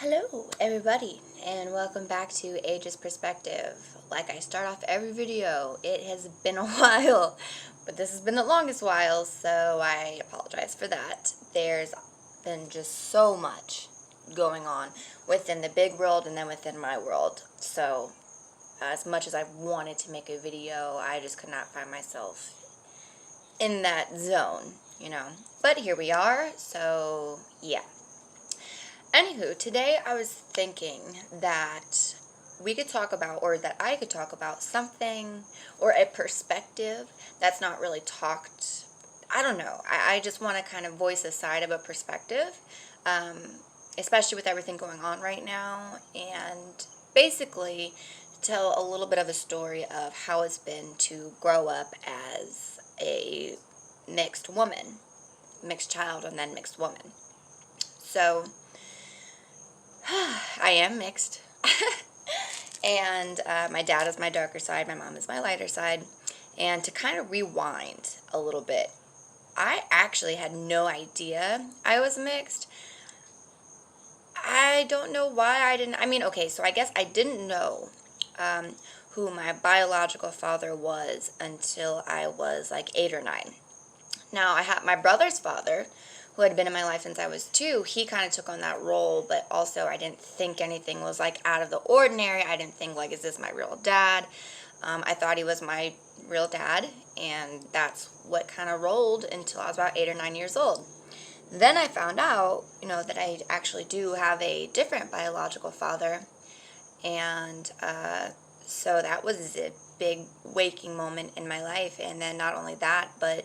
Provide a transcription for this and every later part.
Hello everybody and welcome back to Age's Perspective. Like I start off every video, it has been a while, but this has been the longest while, so I apologize for that. There's been just so much going on within the big world and then within my world. So as much as I wanted to make a video, I just could not find myself in that zone, But here we are, so yeah. Anywho, today I was thinking that we could talk about, or that I could talk about something or a perspective that's not really talked. I don't know. I just want to kind of voice a side of a perspective, um, especially with everything going on right now, and basically tell a little bit of a story of how it's been to grow up as a mixed woman, mixed child, and then mixed woman. So, I am mixed. And my dad is my darker side, my mom is my lighter side. And to kind of rewind a little bit, I actually had no idea I was mixed. I don't know why I didn't. Okay, so I guess I didn't know who my biological father was until I was like 8 or 9. Now, I had my brother's father, who had been in my life since I was 2. He kind of took on that role, but also I didn't think anything was like out of the ordinary. I didn't think like, is this my real dad? I thought he was my real dad, and that's what kind of rolled until I was about 8 or 9 years old. Then I found out, that I actually do have a different biological father, and so that was a big waking moment in my life. And then not only that, but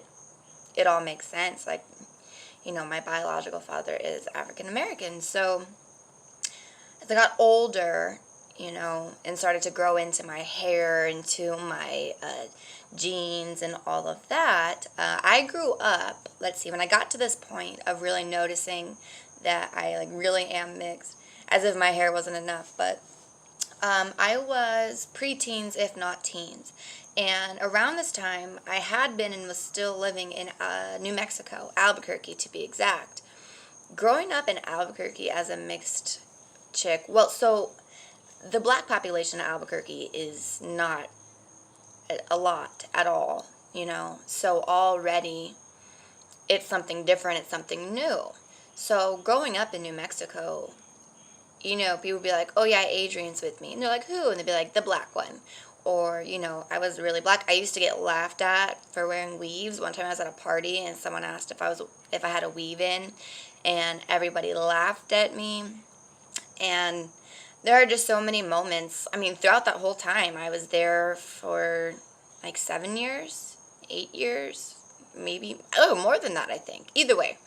it all makes sense. Like, my biological father is African American. So as I got older, and started to grow into my hair, into my jeans and all of that, I grew up, when I got to this point of really noticing that I really am mixed, as if my hair wasn't enough, but I was preteens, if not teens. And around this time, I had been and was still living in New Mexico, Albuquerque to be exact. Growing up in Albuquerque as a mixed chick, so the black population of Albuquerque is not a lot at all, So already it's something different, it's something new. So growing up in New Mexico, people be like, oh yeah, Adrienne's with me. And they're like, who? And they'd be like, the black one. Or, I was really black. I used to get laughed at for wearing weaves. One time I was at a party and someone asked if I had a weave in, and everybody laughed at me. And there are just so many moments. Throughout that whole time, I was there for like 7 years, 8 years, maybe. Oh, more than that, I think. Either way,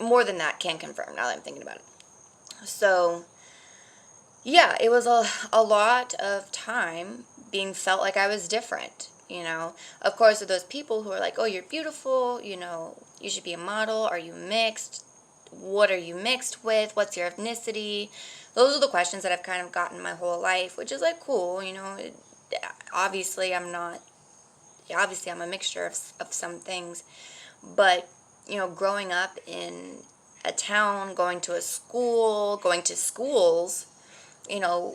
more than that, can confirm now that I'm thinking about it. So, yeah, it was a lot of time being felt like I was different, Of course, with those people who are like, oh, you're beautiful, you should be a model. Are you mixed? What are you mixed with? What's your ethnicity? Those are the questions that I've kind of gotten my whole life, which is like cool, Obviously, I'm a mixture of some things, but, growing up in a town, going to schools,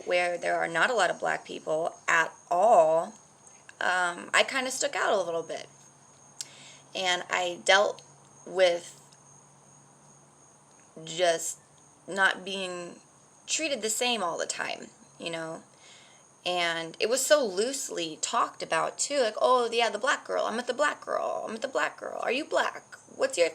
where there are not a lot of black people at all, I kind of stuck out a little bit. And I dealt with just not being treated the same all the time, And it was so loosely talked about, too. Like, oh, yeah, the black girl. I'm with the black girl. I'm with the black girl. Are you black? What's your,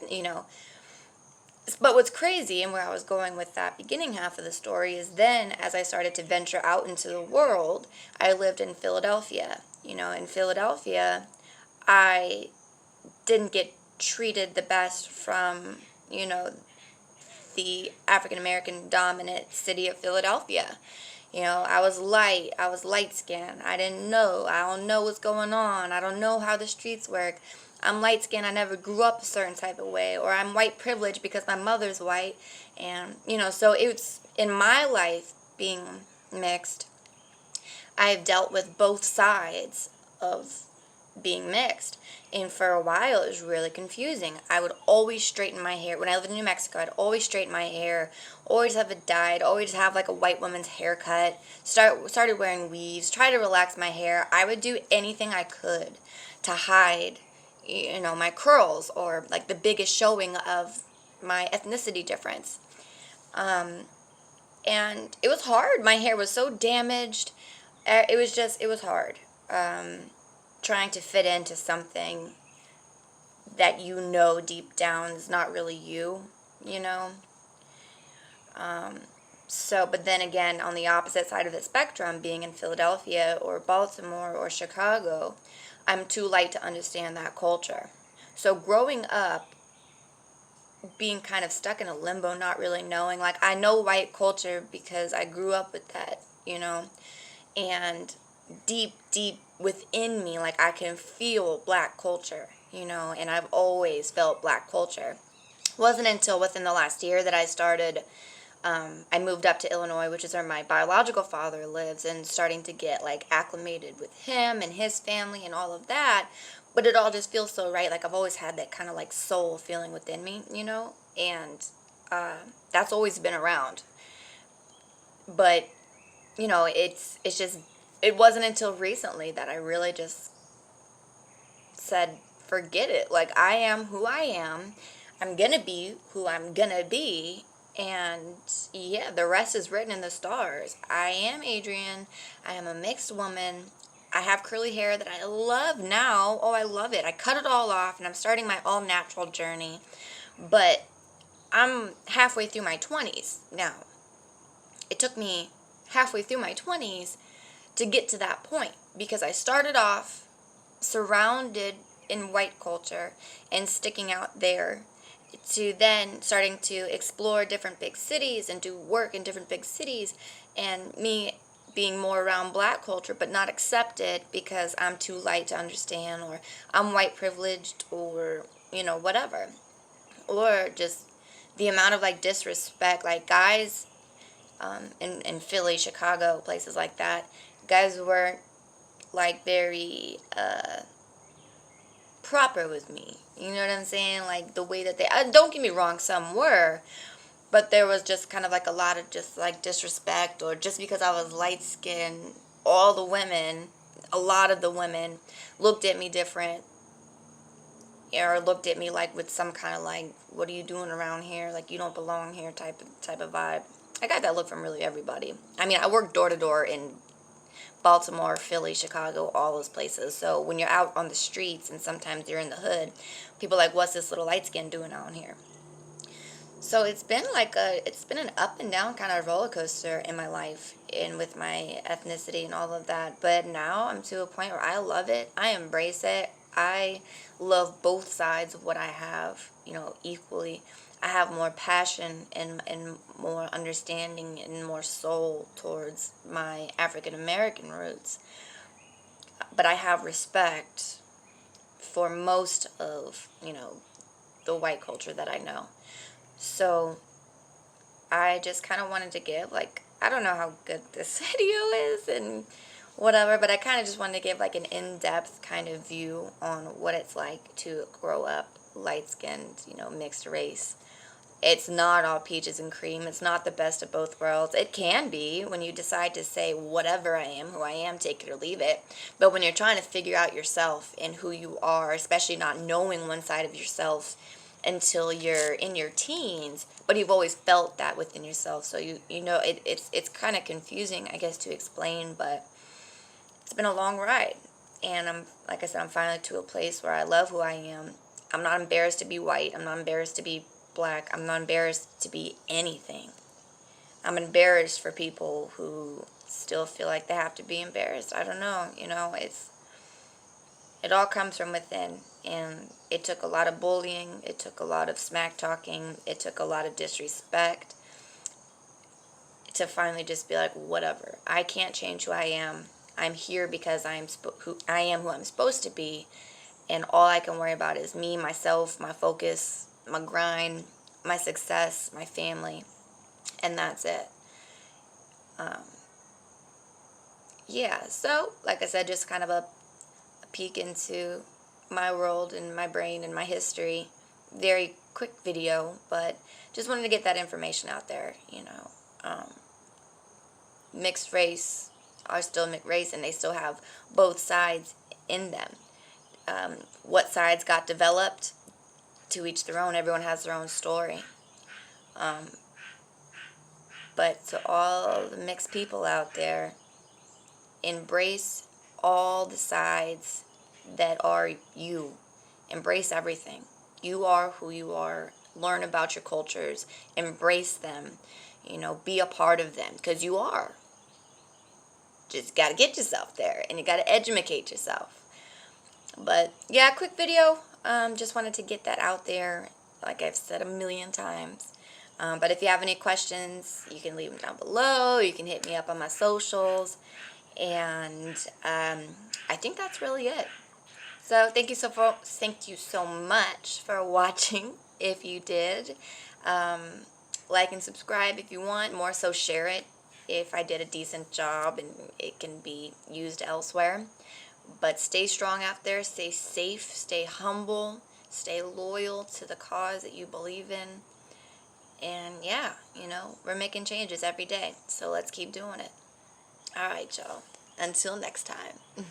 But what's crazy, and where I was going with that beginning half of the story, is then as I started to venture out into the world, I lived in Philadelphia. In Philadelphia, I didn't get treated the best from, the African American dominant city of Philadelphia. I was light skinned. I don't know what's going on. I don't know how the streets work. I'm light skinned. I never grew up a certain type of way. Or I'm white privileged because my mother's white. And, so it's in my life being mixed, I've dealt with both sides of being mixed. And for a while, it was really confusing. I would always straighten my hair. When I lived in New Mexico, I'd always straighten my hair, always have it dyed, always have like a white woman's haircut, started wearing weaves, try to relax my hair. I would do anything I could to hide, my curls or like the biggest showing of my ethnicity difference. And it was hard. My hair was so damaged. It was hard. Trying to fit into something that deep down is not really you, you know? But then again, on the opposite side of the spectrum, being in Philadelphia or Baltimore or Chicago, I'm too light to understand that culture. So growing up, being kind of stuck in a limbo, not really knowing, like, I know white culture because I grew up with that, and deep, deep within me, like, I can feel black culture, and I've always felt black culture. It wasn't until within the last year that I moved up to Illinois, which is where my biological father lives, and starting to get, like, acclimated with him and his family and all of that. But it all just feels so right. Like, I've always had that kind of, like, soul feeling within me, and that's always been around. But, it's just, it wasn't until recently that I really just said, forget it. Like, I am who I am. I'm gonna be who I'm gonna be. And yeah, the rest is written in the stars. I am Adrienne. I am a mixed woman. I have curly hair that I love now. Oh, I love it. I cut it all off and I'm starting my all natural journey. But I'm halfway through my 20s now. It took me halfway through my 20s to get to that point because I started off surrounded in white culture and sticking out there, to then starting to explore different big cities and do work in different big cities, and me being more around black culture but not accepted because I'm too light to understand, or I'm white privileged, or whatever, or just the amount of like disrespect, like guys in Philly, Chicago, places like that, guys weren't like very proper with me. You know what I'm saying? Like the way that they, don't get me wrong, some were, but there was just kind of like a lot of just like disrespect, or just because I was light skinned, all the women, a lot of the women looked at me different, or looked at me like with some kind of like, what are you doing around here? Like, you don't belong here type of vibe. I got that look from really everybody. I mean, I worked door to door in Baltimore, Philly, Chicago, all those places. So when you're out on the streets and sometimes you're in the hood, people are like, what's this little light skin doing out here? So it's been an up and down kind of roller coaster in my life and with my ethnicity and all of that. But now I'm to a point where I love it. I embrace it. I love both sides of what I have, equally. I have more passion and more understanding and more soul towards my African American roots. But I have respect for most of, the white culture that I know. So I just kind of wanted to give, like, I don't know how good this video is and whatever, but I kind of just wanted to give like an in-depth kind of view on what it's like to grow up light-skinned, mixed race. It's not all peaches and cream. It's not the best of both worlds. It can be when you decide to say, whatever I am, who I am, take it or leave it. But when you're trying to figure out yourself and who you are, especially not knowing one side of yourself until you're in your teens, but you've always felt that within yourself. So it's kind of confusing, I guess, to explain, but it's been a long ride. And like I said, I'm finally to a place where I love who I am. I'm not embarrassed to be white. I'm not embarrassed to be black. I'm not embarrassed to be anything. I'm embarrassed for people who still feel like they have to be embarrassed. I don't know. It all comes from within. And it took a lot of bullying. It took a lot of smack talking. It took a lot of disrespect to finally just be like, whatever. I can't change who I am. I'm here because I am who I'm supposed to be. And all I can worry about is me, myself, my focus, my grind, my success, my family, and that's it. Yeah, so like I said, just kind of a peek into my world and my brain and my history. Very quick video, but just wanted to get that information out there, you know. Mixed race are still mixed race, and they still have both sides in them. What sides got developed, to each their own. Everyone has their own story. But to all the mixed people out there, embrace all the sides that are you. Embrace everything. You are who you are. Learn about your cultures. Embrace them. You know, be a part of them, because you are. Just got to get yourself there, and you got to educate yourself. But yeah, quick video. Just wanted to get that out there, like I've said a million times. But if you have any questions, you can leave them down below. You can hit me up on my socials. And I think that's really it. So thank you so much for watching. If you did, like and subscribe if you want. More so, share it if I did a decent job and it can be used elsewhere. But stay strong out there. Stay safe. Stay humble. Stay loyal to the cause that you believe in. And yeah, you know, we're making changes every day. So let's keep doing it. All right, y'all. Until next time.